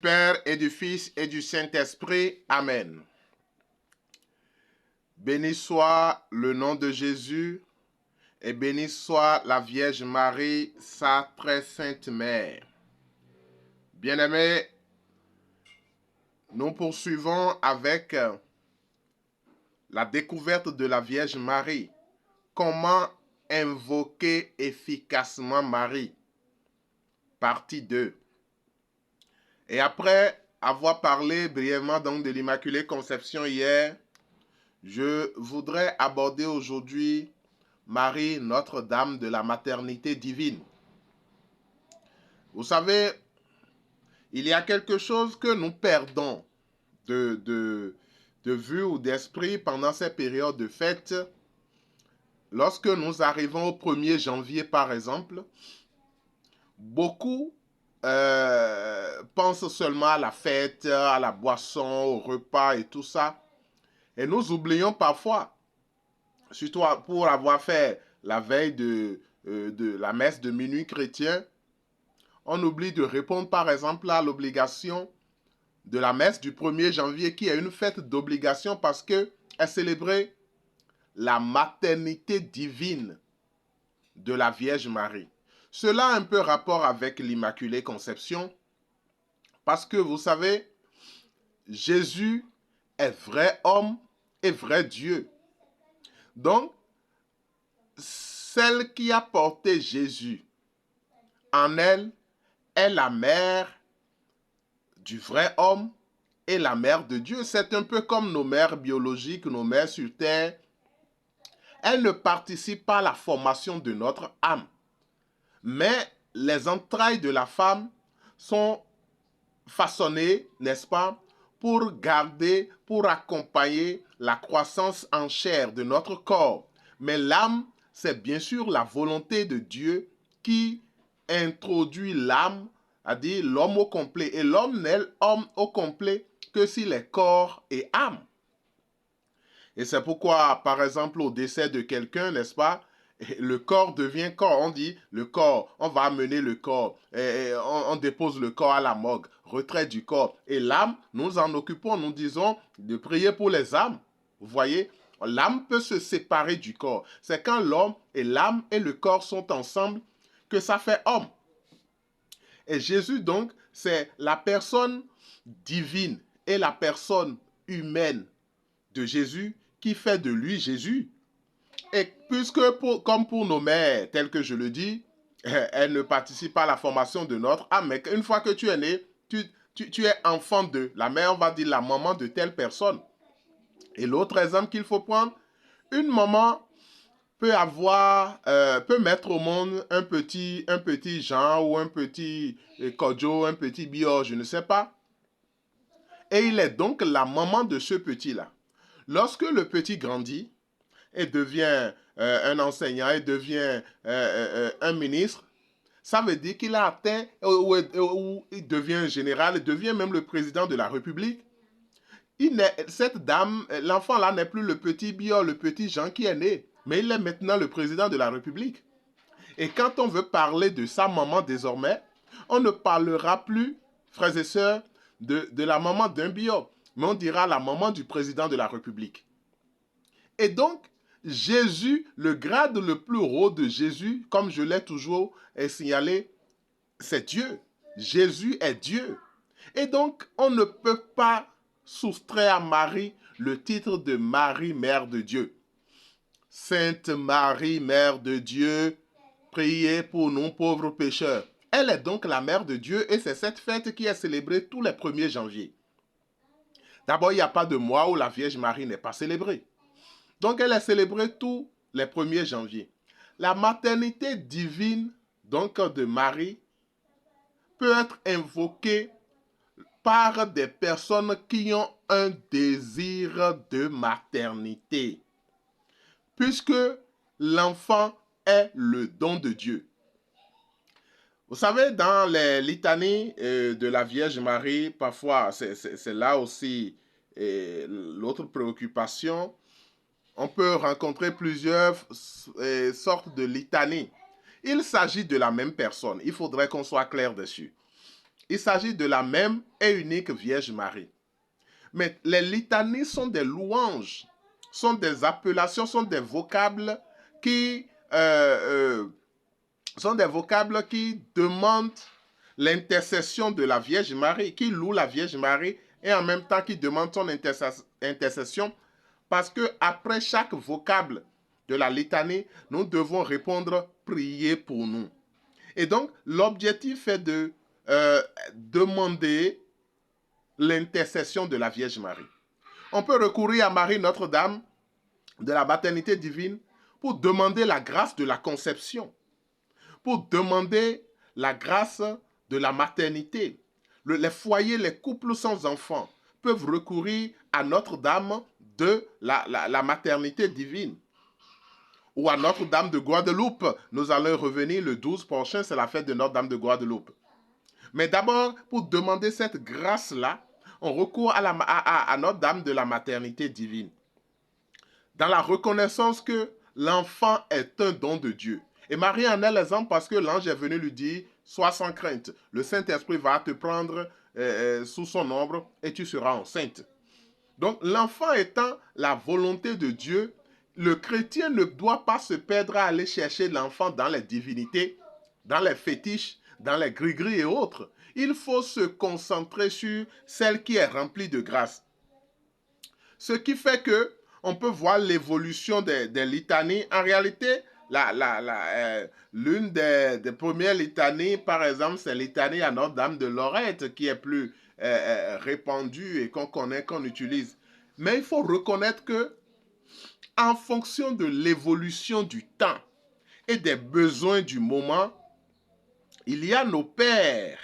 Père et du Fils et du Saint-Esprit. Amen. Béni soit le nom de Jésus et béni soit la Vierge Marie, sa très sainte mère. Bien-aimés, nous poursuivons avec la découverte de la Vierge Marie. Comment invoquer efficacement Marie? Partie 2. Et après avoir parlé brièvement donc de l'Immaculée Conception hier, je voudrais aborder aujourd'hui Marie, Notre-Dame de la Maternité Divine. Vous savez, il y a quelque chose que nous perdons de vue ou d'esprit pendant ces périodes de fête. Lorsque nous arrivons au 1er janvier, par exemple, beaucoup pensent seulement à la fête, à la boisson, au repas et tout ça. Et nous oublions parfois, surtout pour avoir fait la veille de la messe de minuit chrétien, on oublie de répondre par exemple à l'obligation de la messe du 1er janvier qui est une fête d'obligation parce qu'elle célébrait la maternité divine de la Vierge Marie. Cela a un peu rapport avec l'Immaculée Conception parce que vous savez, Jésus est vrai homme et vrai Dieu. Donc, celle qui a porté Jésus en elle est la mère du vrai homme et la mère de Dieu. C'est un peu comme nos mères biologiques, nos mères sur terre. Elles ne participent pas à la formation de notre âme. Mais les entrailles de la femme sont façonnées, n'est-ce pas, pour garder, pour accompagner la croissance en chair de notre corps. Mais l'âme, c'est bien sûr la volonté de Dieu qui introduit l'âme, c'est-à-dire l'homme au complet. Et l'homme n'est homme au complet que s'il est corps et âme. Et c'est pourquoi, par exemple, au décès de quelqu'un, n'est-ce pas, le corps devient corps. On dit le corps, on va amener le corps, on dépose le corps à la morgue, retrait du corps. Et l'âme, nous en occupons, nous disons de prier pour les âmes. Vous voyez, l'âme peut se séparer du corps. C'est quand l'homme et l'âme et le corps sont ensemble que ça fait homme. Et Jésus, donc, c'est la personne divine et la personne humaine de Jésus qui fait de lui Jésus. Et puisque, comme pour nos mères, tel que je le dis, elles ne participent pas à la formation de notre âme, mais une fois que tu es né, tu es enfant de la mère, on va dire la maman de telle personne. Et l'autre exemple qu'il faut prendre, une maman peut mettre au monde un petit Jean ou un petit Kodjo, un petit Bio, je ne sais pas. Et il est donc la maman de ce petit-là. Lorsque le petit grandit et devient un enseignant et devient un ministre, ça veut dire qu'il a atteint, ou il devient un général, il devient même le président de la République. Cette dame, l'enfant là n'est plus le petit Bio, le petit Jean qui est né, mais il est maintenant le président de la République. Et quand on veut parler de sa maman désormais, on ne parlera plus, frères et sœurs, de la maman d'un Bio, mais on dira la maman du président de la République. Et donc, Jésus, le grade le plus haut de Jésus, comme je l'ai toujours signalé, c'est Dieu. Jésus est Dieu. Et donc, on ne peut pas soustraire à Marie le titre de Marie, Mère de Dieu. Sainte Marie, Mère de Dieu, priez pour nous pauvres pécheurs. Elle est donc la Mère de Dieu et c'est cette fête qui est célébrée tous les 1er janvier. D'abord, il n'y a pas de mois où la Vierge Marie n'est pas célébrée. Donc, elle est célébrée tous les 1er janvier. La maternité divine, donc de Marie, peut être invoquée par des personnes qui ont un désir de maternité. Puisque l'enfant est le don de Dieu. Vous savez, dans les litanies de la Vierge Marie, parfois, c'est là aussi l'autre préoccupation. On peut rencontrer plusieurs sortes de litanies. Il s'agit de la même personne. Il faudrait qu'on soit clair dessus. Il s'agit de la même et unique Vierge Marie. Mais les litanies sont des louanges, sont des appellations, qui, euh, euh, sont des vocables qui demandent l'intercession de la Vierge Marie, qui louent la Vierge Marie et en même temps qui demandent son intercession, parce que après chaque vocable de la litanie, nous devons répondre priez pour nous. Et donc, l'objectif est de demander l'intercession de la Vierge Marie. On peut recourir à Marie Notre-Dame de la maternité divine pour demander la grâce de la conception, pour demander la grâce de la maternité. Les foyers, les couples sans enfants peuvent recourir à Notre-Dame de la maternité divine. Ou à Notre-Dame de Guadeloupe. Nous allons revenir le 12 prochain, c'est la fête de Notre-Dame de Guadeloupe. Mais d'abord, pour demander cette grâce-là, on recourt à Notre-Dame de la maternité divine. Dans la reconnaissance que l'enfant est un don de Dieu. Et Marie en est l'exemple parce que l'ange est venu lui dire, sois sans crainte, le Saint-Esprit va te prendre sous son ombre et tu seras enceinte. Donc l'enfant étant la volonté de Dieu, le chrétien ne doit pas se perdre à aller chercher l'enfant dans les divinités, dans les fétiches, dans les gris-gris et autres. Il faut se concentrer sur celle qui est remplie de grâce. Ce qui fait que on peut voir l'évolution des litanies. En réalité, l'une des premières litanies, par exemple, c'est litanie à Notre-Dame de Lorette, qui est plus répandue et qu'on connaît, qu'on utilise. Mais il faut reconnaître que, en fonction de l'évolution du temps et des besoins du moment, il y a nos pères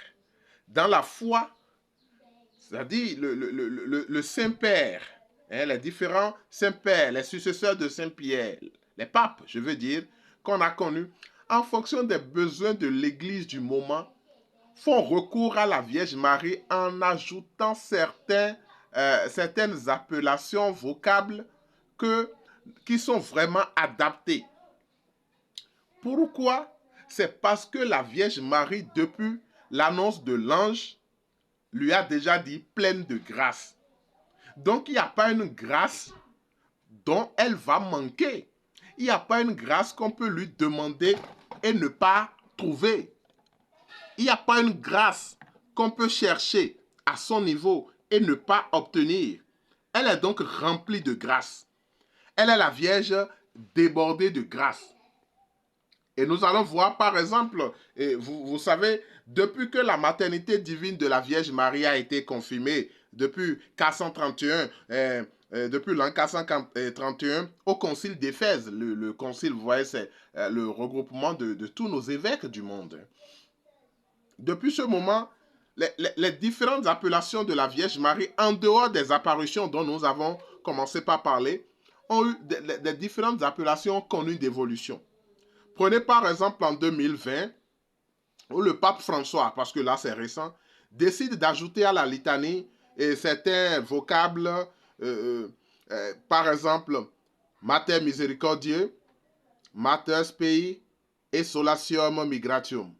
dans la foi, c'est-à-dire le Saint-Père, les différents Saint-Pères, les successeurs de Saint-Pierre, les papes, je veux dire, qu'on a connus, en fonction des besoins de l'Église du moment, font recours à la Vierge Marie en ajoutant certaines appellations vocables qui sont vraiment adaptées. Pourquoi? C'est parce que la Vierge Marie, depuis l'annonce de l'ange, lui a déjà dit pleine de grâce. Donc, il n'y a pas une grâce dont elle va manquer. Il n'y a pas une grâce qu'on peut lui demander et ne pas trouver. Il n'y a pas une grâce qu'on peut chercher à son niveau et ne pas obtenir. Elle est donc remplie de grâce. Elle est la Vierge débordée de grâce. Et nous allons voir, par exemple, et vous savez, depuis que la maternité divine de la Vierge Marie a été confirmée, depuis 431, depuis l'an 431, au concile d'Éphèse, le concile, vous voyez, c'est le regroupement de tous nos évêques du monde. Depuis ce moment, les différentes appellations de la Vierge Marie, en dehors des apparitions dont nous avons commencé par parler, ont eu des différentes appellations connues d'évolution. Prenez par exemple en 2020, où le pape François, parce que là c'est récent, décide d'ajouter à la litanie certains vocables, par exemple, Mater Misericordiae, Mater Spei et Solatium Migratium.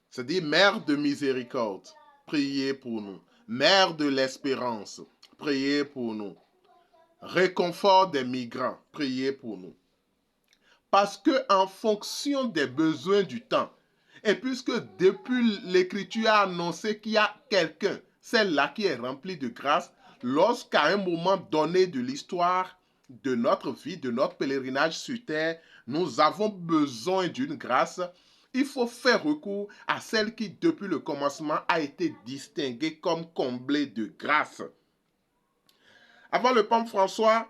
C'est-à-dire Mère de miséricorde, priez pour nous. Mère de l'espérance, priez pour nous. Réconfort des migrants, priez pour nous. Parce que en fonction des besoins du temps, et puisque depuis l'Écriture a annoncé qu'il y a quelqu'un, celle-là qui est remplie de grâce, lorsqu'à un moment donné de l'histoire de notre vie, de notre pèlerinage sur terre, nous avons besoin d'une grâce, il faut faire recours à celle qui, depuis le commencement, a été distinguée comme comblée de grâce. Avant le pape François,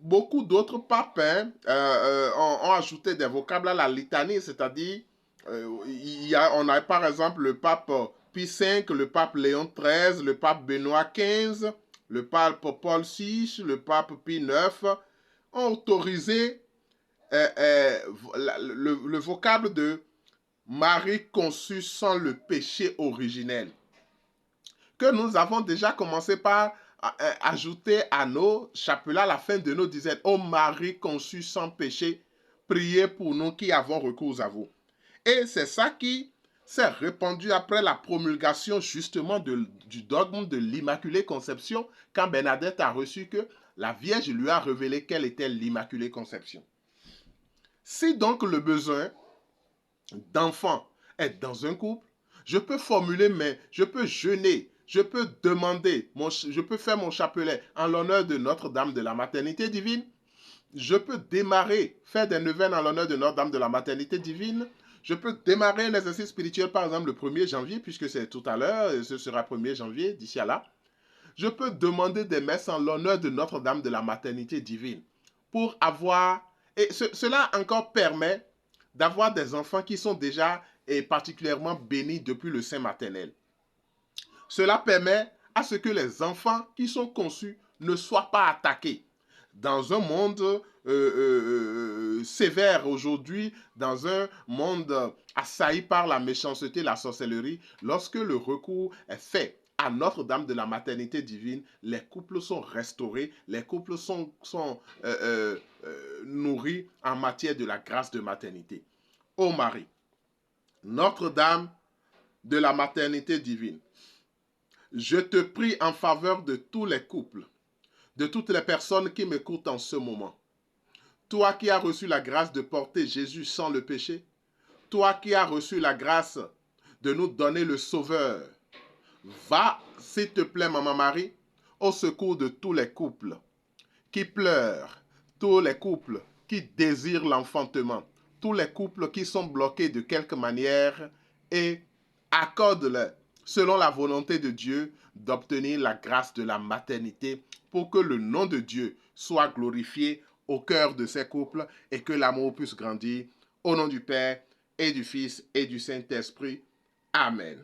beaucoup d'autres papes ont ajouté des vocables à la litanie, c'est-à-dire, on a par exemple le pape Pie V, le pape Léon XIII, le pape Benoît XV, le pape Paul VI, le pape Pie IX, ont autorisé le vocable de Marie conçue sans le péché originel, que nous avons déjà commencé par ajouter à nos chapelets à la fin de nos dizaines. Ô Marie conçue sans péché, priez pour nous qui avons recours à vous. Et c'est ça qui s'est répandue après la promulgation justement du dogme de l'Immaculée Conception, quand Bernadette a reçu que la Vierge lui a révélé quelle était l'Immaculée Conception. Si donc le besoin d'enfant est dans un couple, je peux je peux jeûner, je peux demander, je peux faire mon chapelet en l'honneur de Notre-Dame de la Maternité Divine. Je peux faire des neuvaines en l'honneur de Notre-Dame de la Maternité Divine. Je peux démarrer un exercice spirituel, par exemple, le 1er janvier, puisque c'est tout à l'heure, et ce sera 1er janvier, d'ici à là. Je peux demander des messes en l'honneur de Notre-Dame de la Maternité Divine pour avoir... Et cela encore permet d'avoir des enfants qui sont déjà particulièrement bénis depuis le sein maternel. Cela permet à ce que les enfants qui sont conçus ne soient pas attaqués. Dans un monde sévère aujourd'hui, dans un monde assailli par la méchanceté, la sorcellerie, lorsque le recours est fait à Notre-Dame de la Maternité Divine, les couples sont restaurés, les couples sont nourris en matière de la grâce de maternité. Ô Marie, Notre-Dame de la Maternité Divine, je te prie en faveur de tous les couples, de toutes les personnes qui m'écoutent en ce moment. Toi qui as reçu la grâce de porter Jésus sans le péché, toi qui as reçu la grâce de nous donner le Sauveur, va, s'il te plaît, Maman Marie, au secours de tous les couples qui pleurent, tous les couples qui désirent l'enfantement, tous les couples qui sont bloqués de quelque manière, et accorde-leur, selon la volonté de Dieu, d'obtenir la grâce de la maternité pour que le nom de Dieu soit glorifié au cœur de ces couples et que l'amour puisse grandir. Au nom du Père et du Fils et du Saint-Esprit. Amen.